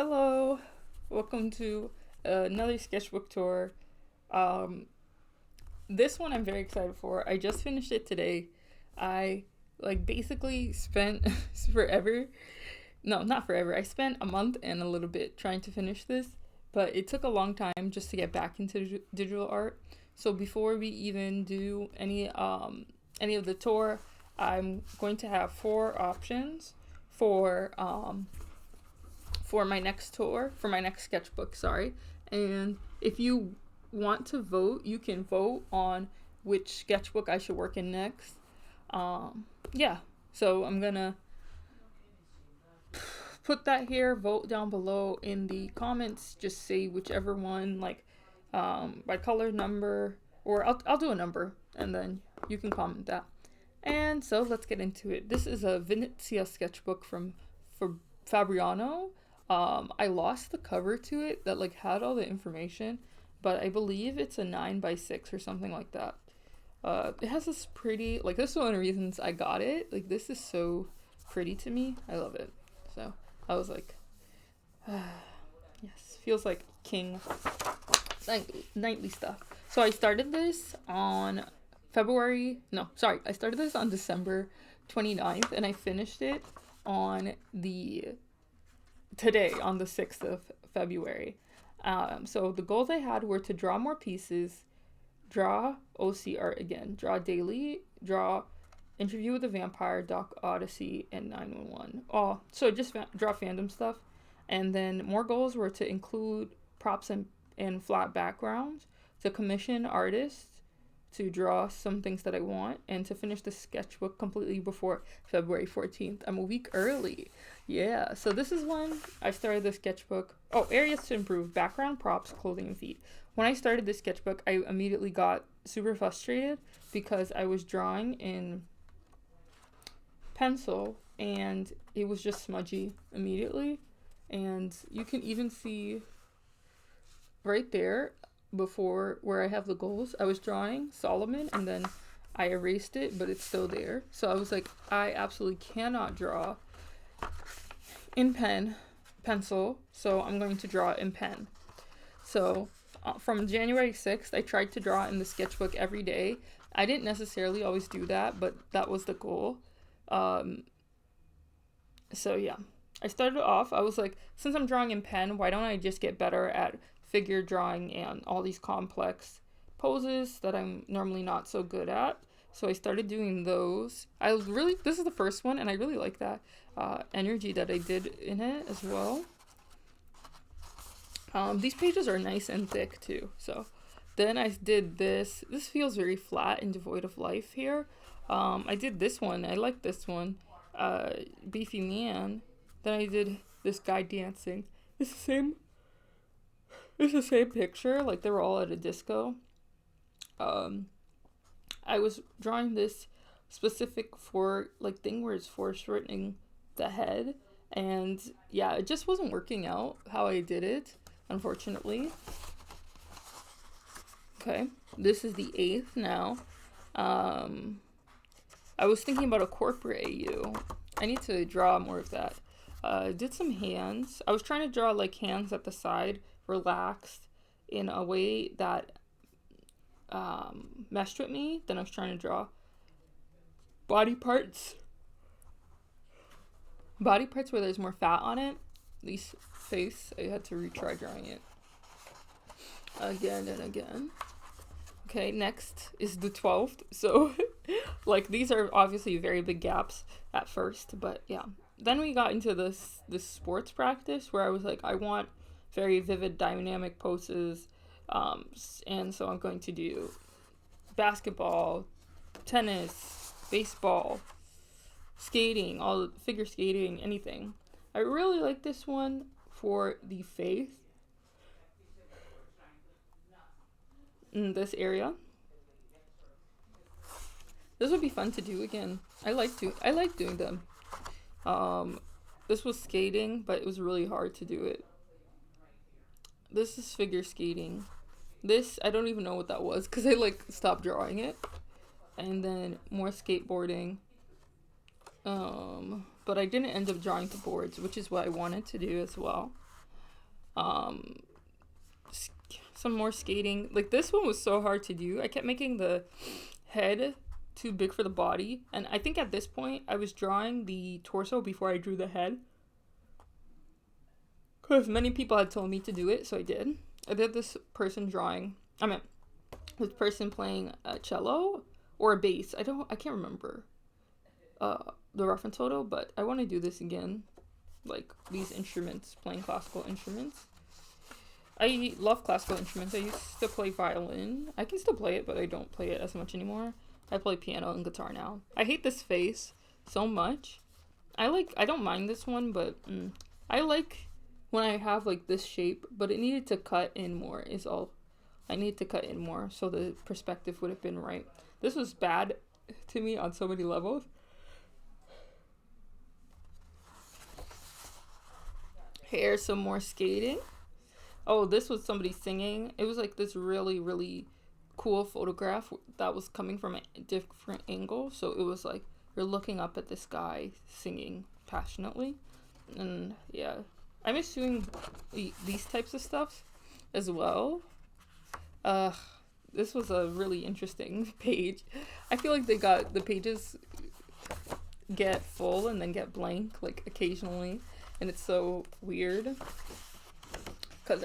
Hello, welcome to another sketchbook tour. Um, this one I'm very excited for. I just finished it today. I basically spent forever. No, not forever. I spent a month and a little bit trying to finish this, but it took a long time just to get back into digital art. So before we even do any of the tour, I'm going to have four options for my next tour, for my next sketchbook, sorry. And if you want to vote, you can vote on which sketchbook I should work in next. Yeah, so I'm gonna put that here. Vote down below in the comments. Just say whichever one, by color, number, or I'll do a number, and then you can comment that. And so let's get into it. This is a Venezia sketchbook for Fabriano. I lost the cover to it that had all the information, but I believe it's a 9x6 or something like that. It has this pretty, this is one of the reasons I got it. This is so pretty to me. I love it. So I was like, yes, feels like king. It's like nightly stuff. So I started this on I started this on December 29th, and I finished it on today on the 6th of February. So the goals I had were to draw more pieces, draw OC art again, draw daily, draw Interview with the Vampire, Doc Odyssey, and 911. Oh, so just draw fandom stuff. And then more goals were to include props and flat backgrounds, to commission artists to draw some things that I want, and to finish the sketchbook completely before February 14th. I'm a week early. Yeah, so this is when I started the sketchbook. Oh, areas to improve: background, props, clothing, and feet. When I started this sketchbook, I immediately got super frustrated because I was drawing in pencil and it was just smudgy immediately. And you can even see right there before where I have the goals, I was drawing Solomon and then I erased it, but it's still there. So I was like, I absolutely cannot draw in pencil, so I'm going to draw in pen. So from January 6th, I tried to draw in the sketchbook every day. I didn't necessarily always do that, but that was the goal. So yeah, I started off, I was like, since I'm drawing in pen, why don't I just get better at figure drawing and all these complex poses that I'm normally not so good at. So I started doing those. This is the first one, and I really like that energy that I did in it as well. These pages are nice and thick too. So then I did this. This feels very flat and devoid of life here. I did this one. I like this one. Beefy Man. Then I did this guy dancing. It's the same picture. They were all at a disco. I was drawing this specific thing where it's foreshortening the head, and yeah, it just wasn't working out how I did it, unfortunately. Okay, this is the 8th now. I was thinking about a corporate AU. I need to draw more of that. Did some hands. I was trying to draw hands at the side, relaxed in a way that meshed with me. Then I was trying to draw body parts where there's more fat on it. At least face, I had to retry drawing it again and again. Okay, next is the 12th. So these are obviously very big gaps at first, but yeah. Then we got into this sports practice where I was like, I want very vivid dynamic poses, and so I'm going to do basketball, tennis, baseball, skating, all figure skating, anything. I really like this one for the faith in this area. This would be fun to do again. I like doing them. This was skating, but it was really hard to do it. This is figure skating. This, I don't even know what that was because I stopped drawing it. And then more skateboarding. But I didn't end up drawing the boards, which is what I wanted to do as well. Um, some more skating. Like, this one was so hard to do. I kept making the head too big for the body. And I think at this point, I was drawing the torso before I drew the head. Because many people had told me to do it, so I did. I did this person drawing. I mean, this person playing a cello or a bass. I can't remember the reference photo, but I want to do this again. Like, these instruments, playing classical instruments. I love classical instruments. I used to play violin. I can still play it, but I don't play it as much anymore. I play piano and guitar now. I hate this face so much. I don't mind this one, but I like when I have like this shape, but it needed to cut in more is all. I need to cut in more so the perspective would have been right. This was bad to me on so many levels. Here's some more skating. Oh, this was somebody singing. It was like this really, really cool photograph that was coming from a different angle. So it was like you're looking up at this guy singing passionately. And yeah, I miss doing these types of stuff as well. This was a really interesting page. I feel like the pages get full and then get blank like occasionally. And it's so weird. Because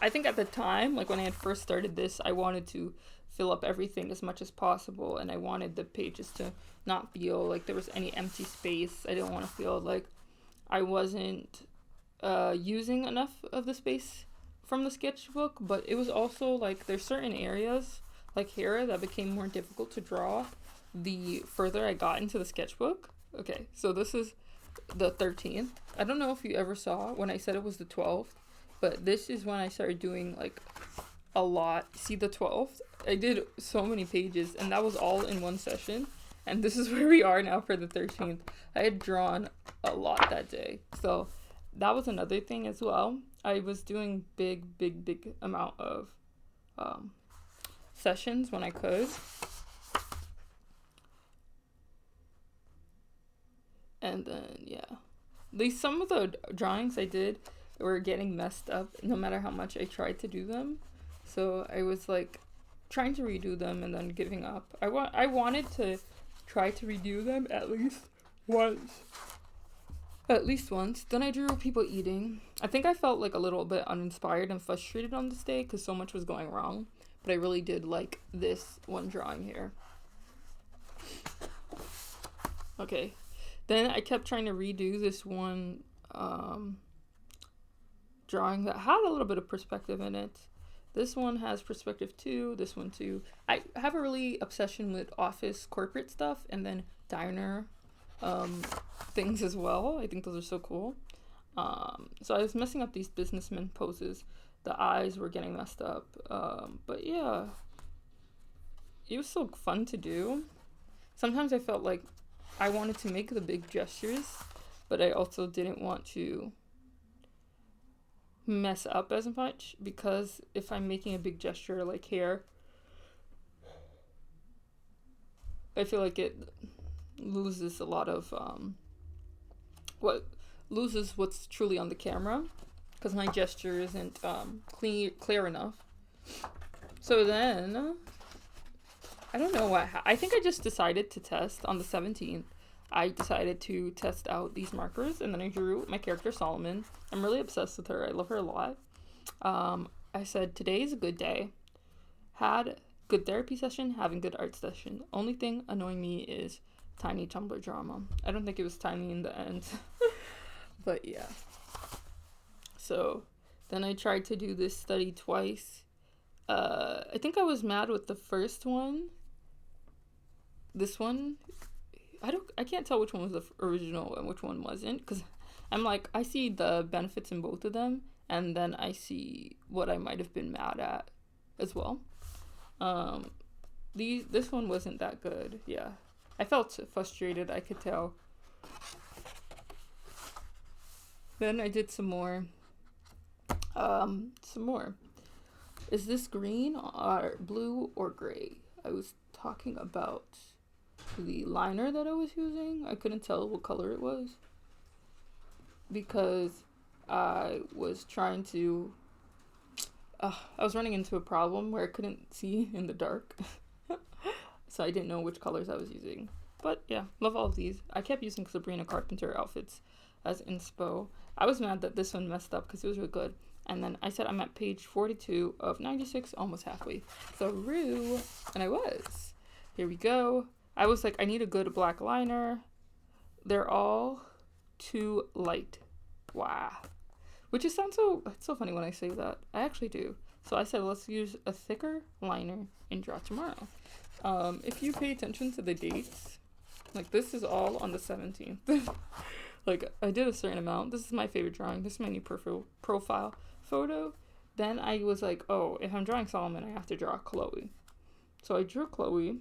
I think at the time, like when I had first started this, I wanted to fill up everything as much as possible. And I wanted the pages to not feel like there was any empty space. I didn't want to feel like I wasn't using enough of the space from the sketchbook. But it was also like there's certain areas, like here, that became more difficult to draw the further I got into the sketchbook. Okay, so this is the 13th. I don't know if you ever saw when I said it was the 12th. But this is when I started doing, like, a lot. See the 12th? I did so many pages, and that was all in one session. And this is where we are now for the 13th. I had drawn a lot that day. So that was another thing as well. I was doing big amount of sessions when I could. And then, yeah. Some of the drawings I did were getting messed up no matter how much I tried to do them. So I was like trying to redo them and then giving up. I wanted to try to redo them at least once. Then I drew people eating. I think I felt like a little bit uninspired and frustrated on this day because so much was going wrong. But I really did like this one drawing here. Okay. Then I kept trying to redo this one drawing that had a little bit of perspective in it. This one has perspective too, this one too. I have a really obsession with office corporate stuff and then diner things as well. I think those are so cool. So I was messing up these businessman poses. The eyes were getting messed up. But yeah, it was so fun to do. Sometimes I felt like I wanted to make the big gestures, but I also didn't want to mess up as much, because if I'm making a big gesture like here, I feel like it loses a lot of what's truly on the camera, because my gesture isn't clear enough. So then I don't know what I think I just decided to test on the 17th. I decided to test out these markers, and then I drew my character Solomon. I'm really obsessed with her. I love her a lot. I said, today's a good day. Had good therapy session, having good art session. Only thing annoying me is tiny Tumblr drama. I don't think it was tiny in the end. But yeah. So then I tried to do this study twice. I think I was mad with the first one. This one, I can't tell which one was the original and which one wasn't, because I'm like, I see the benefits in both of them, and then I see what I might have been mad at as well. This one wasn't that good. Yeah, I felt frustrated, I could tell. Then I did some more. Is this green or blue or gray? I was talking about the liner that I was using. I couldn't tell what color it was because I was trying to, I was running into a problem where I couldn't see in the dark. So I didn't know which colors I was using. But yeah, love all of these. I kept using Sabrina Carpenter outfits as inspo. I was mad that this one messed up because it was really good. And then I said I'm at page 42 of 96, almost halfway through. And I was. Here we go. I was like, I need a good black liner. They're all too light. Wow. Which just sounds it's so funny when I say that. I actually do. So I said, let's use a thicker liner and draw tomorrow. If you pay attention to the dates, like this is all on the 17th. Like I did a certain amount. This is my favorite drawing. This is my new profile photo. Then I was like, oh, if I'm drawing Solomon, I have to draw Chloe. So I drew Chloe,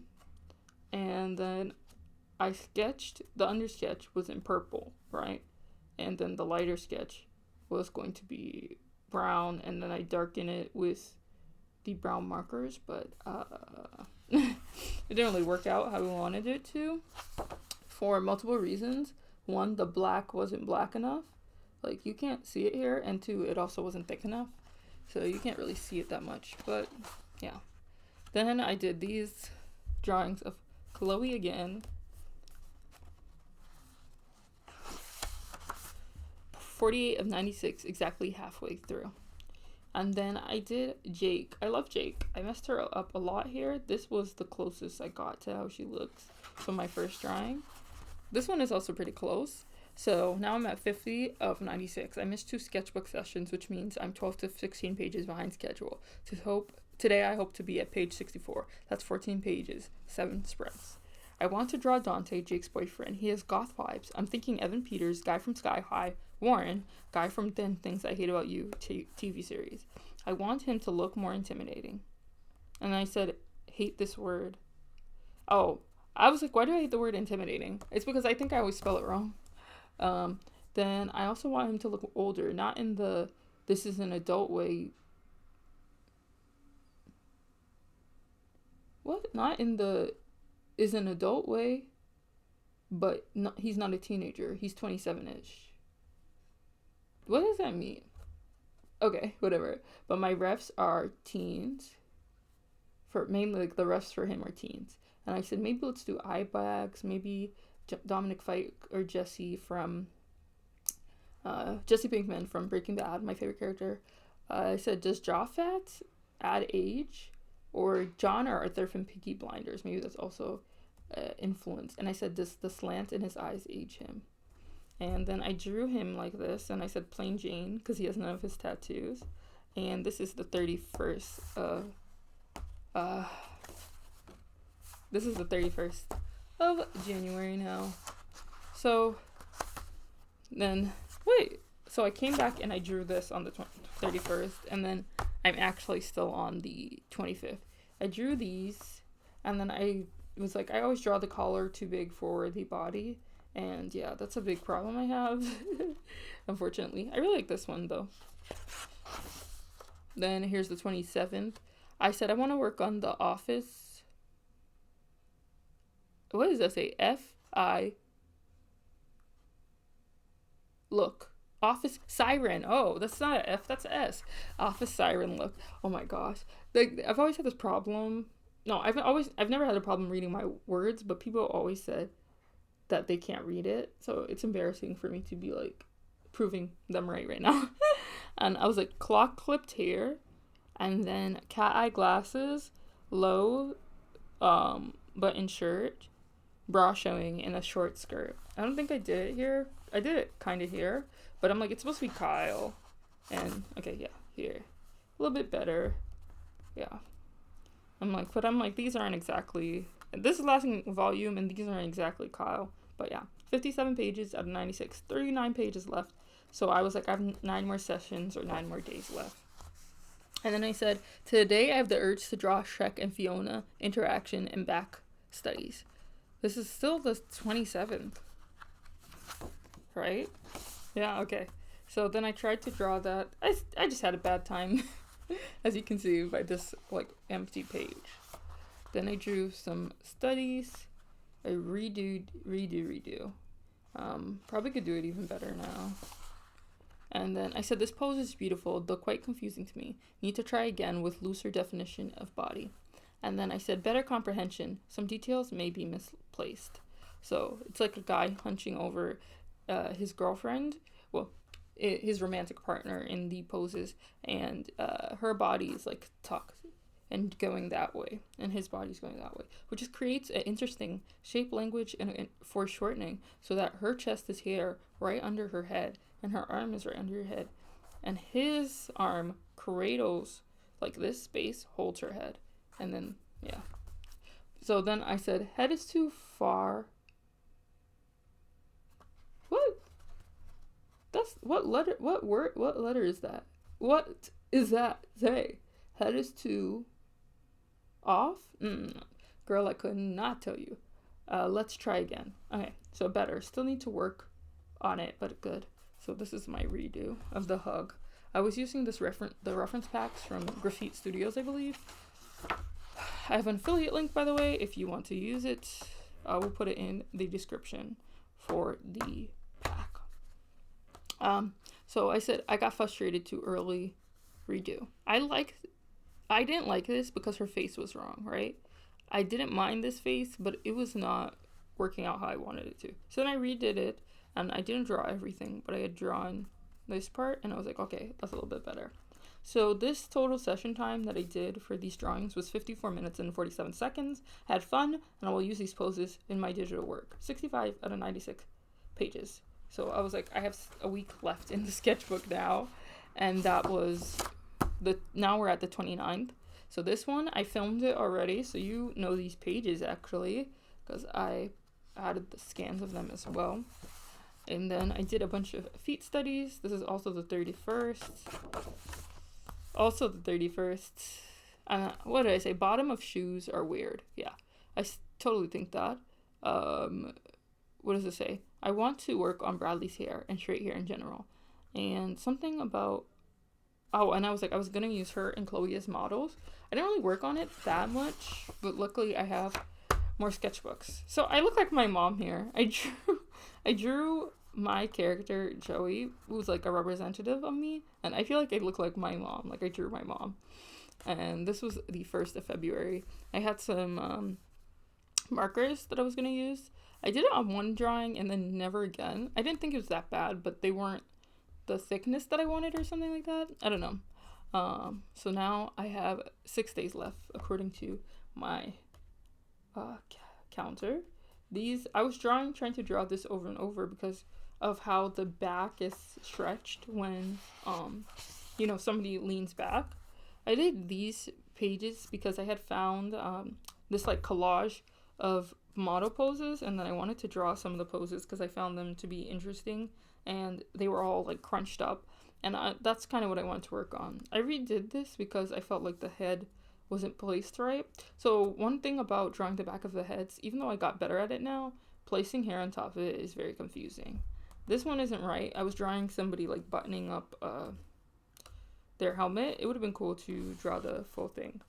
and then I sketched, the under sketch was in purple, right? And then the lighter sketch was going to be brown, and then I darkened it with the brown markers, but it didn't really work out how we wanted it to for multiple reasons. One, the black wasn't black enough. Like, you can't see it here, and two, it also wasn't thick enough, so you can't really see it that much, but yeah. Then I did these drawings of Chloe again. 48 of 96, exactly halfway through. And then I did Jake. I love Jake. I messed her up a lot here. This was the closest I got to how she looks from my first drawing. This one is also pretty close. So now I'm at 50 of 96. I missed 2 sketchbook sessions, which means I'm 12 to 16 pages behind schedule. Today I hope to be at page 64. That's 14 pages, 7 sprints. I want to draw Dante, Jake's boyfriend. He has goth vibes. I'm thinking Evan Peters, guy from Sky High, Warren, guy from 10 Things I Hate About You TV series. I want him to look more intimidating. And I said, hate this word. Oh, I was like, why do I hate the word intimidating? It's because I think I always spell it wrong. Then I also want him to look older, not in the this is an adult way. What? Not in the is an adult way, but he's not a teenager. He's 27-ish. What does that mean? Okay, whatever. But my refs are teens. For mainly, like, the refs for him are teens. And I said, maybe let's do eye bags. Maybe Dominic Fike or Jesse from Jesse Pinkman from Breaking Bad, my favorite character. I said, does jaw fat add age? Or John or Arthur from Peaky Blinders. Maybe that's also influence. And I said, does the slant in his eyes age him? And then I drew him like this, and I said plain Jane because he has none of his tattoos. And this is the 31st. This is the 31st of January now. So then, wait. So I came back and I drew this on the 31st, and then I'm actually still on the 25th. I drew these, and then I was like, I always draw the collar too big for the body. And yeah, that's a big problem I have, unfortunately. I really like this one, though. Then here's the 27th. I said I want to work on the office. What does that say? F-I. Look. Office siren. Oh, that's not an F, that's an S. Office siren look. Oh my gosh. Like, I've always had this problem. No, I've never had a problem reading my words, but people always said that they can't read it. So it's embarrassing for me to be like proving them right now. And I was like, clock clipped hair, and then cat eye glasses, low button shirt, bra showing, in a short skirt. I don't think I did it here. I did it kind of here, but I'm like, it's supposed to be Kyle. And okay, yeah, here. A little bit better. Yeah. I'm like, these aren't exactly, this is lasting volume, and these aren't exactly Kyle. But yeah, 57 pages out of 96, 39 pages left. So I was like, I have 9 more sessions or 9 more days left. And then I said, today I have the urge to draw Shrek and Fiona interaction and back studies. This is still the 27th. Right? Yeah, okay. So then I tried to draw that. I just had a bad time, as you can see by this like empty page. Then I drew some studies. I redo. Probably could do it even better now. And then I said, this pose is beautiful, though quite confusing to me. Need to try again with looser definition of body. And then I said, better comprehension. Some details may be misplaced. So it's like a guy hunching over his girlfriend, well, his romantic partner in the poses, and her body is like tucked and going that way, and his body's going that way, which just creates an interesting shape language and foreshortening, so that her chest is here right under her head, and her arm is right under her head, and his arm cradles like this space, holds her head, and then yeah. So then I said, head is too far. What? That's what letter? What word? What letter is that? What is that? Say, head is too off. Girl, I could not tell you. Let's try again. Okay, so better. Still need to work on it, but good. So this is my redo of the hug. I was using the reference packs from Graffiti Studios, I believe. I have an affiliate link, by the way, if you want to use it. I will put it in the description for the pack. So I said I got frustrated too early. Redo. I didn't like this because her face was wrong, right? I didn't mind this face, but it was not working out how I wanted it to. So then I redid it, and I didn't draw everything, but I had drawn this part, and I was like, okay, that's a little bit better. So this total session time that I did for these drawings was 54 minutes and 47 seconds. I had fun, and I will use these poses in my digital work. 65 out of 96 pages. So I was like, I have a week left in the sketchbook now, and that was now we're at the 29th. So this one, I filmed it already, so you know these pages actually, because I added the scans of them as well. And then I did a bunch of feet studies. This is also the 31st. Also the 31st. What did I say? Bottom of shoes are weird. Yeah, I totally think that. What does it say? I want to work on Bradley's hair and straight hair in general. And something about... Oh, and I was going to use her and Chloe as models. I didn't really work on it that much, but luckily I have more sketchbooks. So I look like my mom here. I drew my character, Joey, who's like a representative of me, and I feel like I look like my mom. Like I drew my mom. And this was the 1st of February. I had some markers that I was going to use. I did it on one drawing and then never again. I didn't think it was that bad, but they weren't the thickness that I wanted or something like that. I don't know. So now I have 6 days left according to my counter. I was trying to draw this over and over because of how the back is stretched when somebody leans back. I did these pages because I had found this like collage of model poses, and then I wanted to draw some of the poses because I found them to be interesting, and they were all like crunched up, and that's kind of what I wanted to work on. I redid this because I felt like the head wasn't placed right. So one thing about drawing the back of the heads, even though I got better at it now, placing hair on top of it is very confusing. This one isn't right. I was drawing somebody like buttoning up their helmet. It would have been cool to draw the full thing.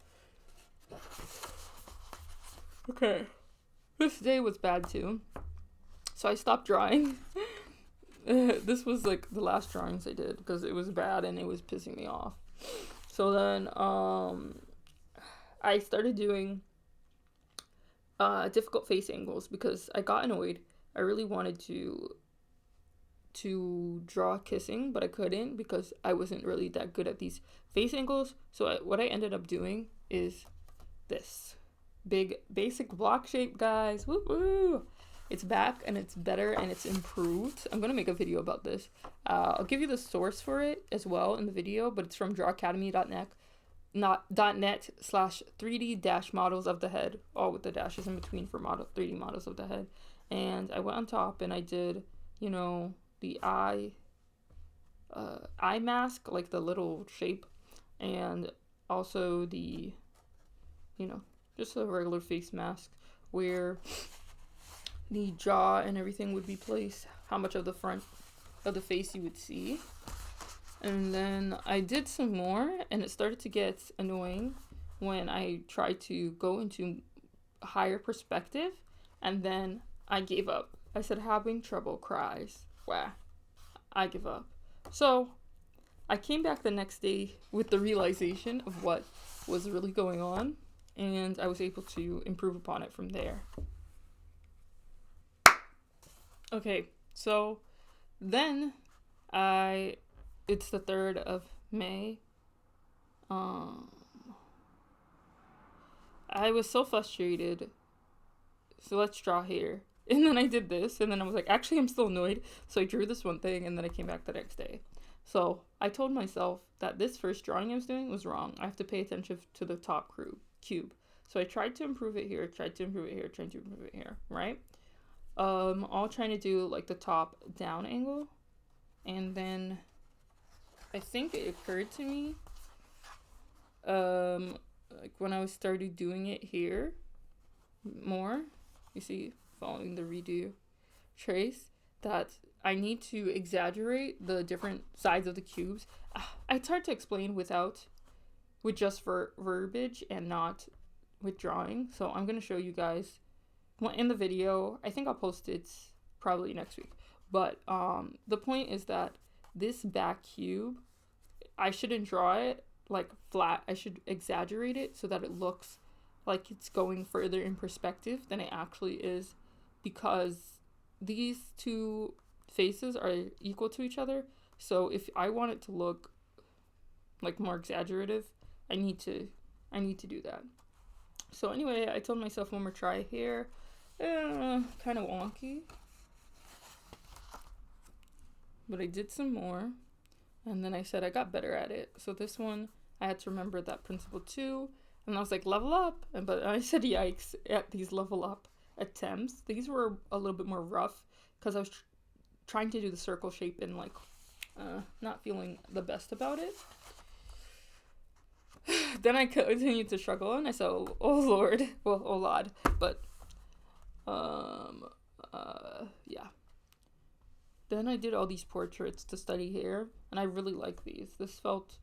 Okay. This day was bad too, so I stopped drawing. This was like the last drawings I did because it was bad and it was pissing me off. So then I started doing difficult face angles because I got annoyed. I really wanted to draw kissing, but I couldn't because I wasn't really that good at these face angles. So what I ended up doing is this big basic block shape, guys. Woo woo! It's back and it's better and it's improved. I'm gonna make a video about this. I'll give you the source for it as well in the video, but it's from drawacademy.net/3D-models of the head, all with the dashes in between for 3D models of the head. And I went on top and I did, the eye mask, like the little shape, and also the, just a regular face mask where the jaw and everything would be placed, how much of the front of the face you would see. And then I did some more, and it started to get annoying when I tried to go into higher perspective, and then I gave up. I said, having trouble cries. Wow. I give up. So I came back the next day with the realization of what was really going on, and I was able to improve upon it from there. Okay, so then it's the 3rd of May. I was so frustrated. So let's draw here. And then I did this, and then I was like, actually, I'm still annoyed. So I drew this one thing, and then I came back the next day. So I told myself that this first drawing I was doing was wrong. I have to pay attention to the top cube. So I tried to improve it here, tried to improve it here, right? All trying to do like the top down angle. And then I think it occurred to me, like when I started doing it here more, you see, following the redo trace, that I need to exaggerate the different sides of the cubes. It's hard to explain with just verbiage and not with drawing. So I'm going to show you guys in the video. I think I'll post it probably next week. But the point is that this back cube, I shouldn't draw it like flat. I should exaggerate it so that it looks like it's going further in perspective than it actually is, because these two faces are equal to each other. So if I want it to look like more exaggerative, I need to do that. So anyway, I told myself one more try here. Kind of wonky, but I did some more, and then I said I got better at it. So this one, I had to remember that principle too, and I was like, level up. But I said yikes at these level up attempts. These were a little bit more rough because I was trying to do the circle shape and like not feeling the best about it. Then I continued to struggle, and I said, oh lord, well, oh lord, but yeah. Then I did all these portraits to study here, and I really like these. This felt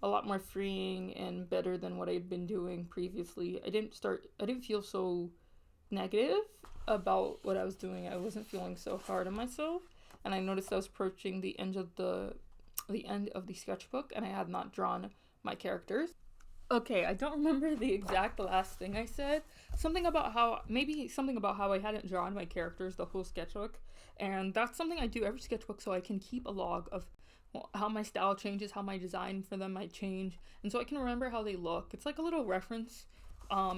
a lot more freeing and better than what I'd been doing previously. I didn't feel so negative about what I was doing. I wasn't feeling so hard on myself, and I noticed I was approaching the end of the sketchbook, and I had not drawn my characters. Okay, I don't remember the exact last thing I said. Something about how I hadn't drawn my characters the whole sketchbook, and that's something I do every sketchbook so I can keep a log of how my style changes, how my design for them might change, and so I can remember how they look. It's like a little reference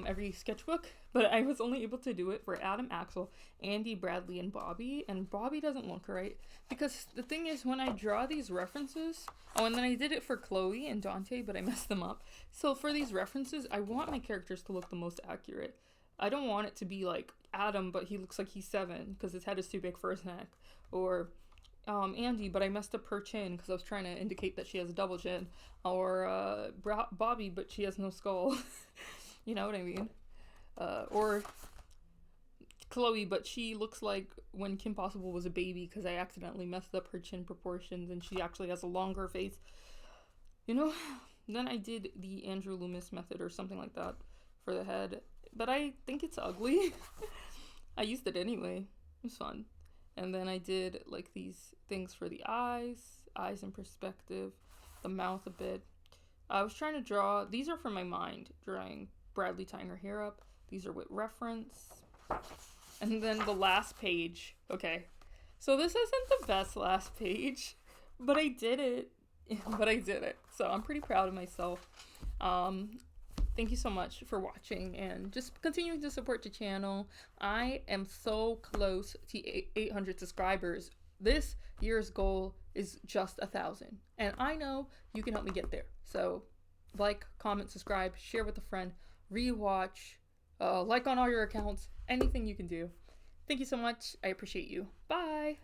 every sketchbook, but I was only able to do it for Adam, Axel, Andy, Bradley, and Bobby, and Bobby doesn't look right, because the thing is, when I draw these references, and then I did it for Chloe and Dante, but I messed them up. So for these references, I want my characters to look the most accurate. I don't want it to be like Adam, but he looks like he's 7 because his head is too big for his neck, or Andy, but I messed up her chin because I was trying to indicate that she has a double chin, or Bobby, but she has no skull. You know what I mean? Or Chloe, but she looks like when Kim Possible was a baby because I accidentally messed up her chin proportions and she actually has a longer face. You know? Then I did the Andrew Loomis method or something like that for the head, but I think it's ugly. I used it anyway. It was fun. And then I did like these things for the eyes in perspective, the mouth a bit. I was trying to draw, these are from my mind, drawing Bradley tying her hair up. These are with reference. And then the last page. Okay. So this isn't the best last page, but I did it. So I'm pretty proud of myself. Thank you so much for watching and just continuing to support the channel. I am so close to 800 subscribers. This year's goal is just 1,000. And I know you can help me get there. So like, comment, subscribe, share with a friend, rewatch, like on all your accounts, anything you can do. Thank you so much. I appreciate you. Bye.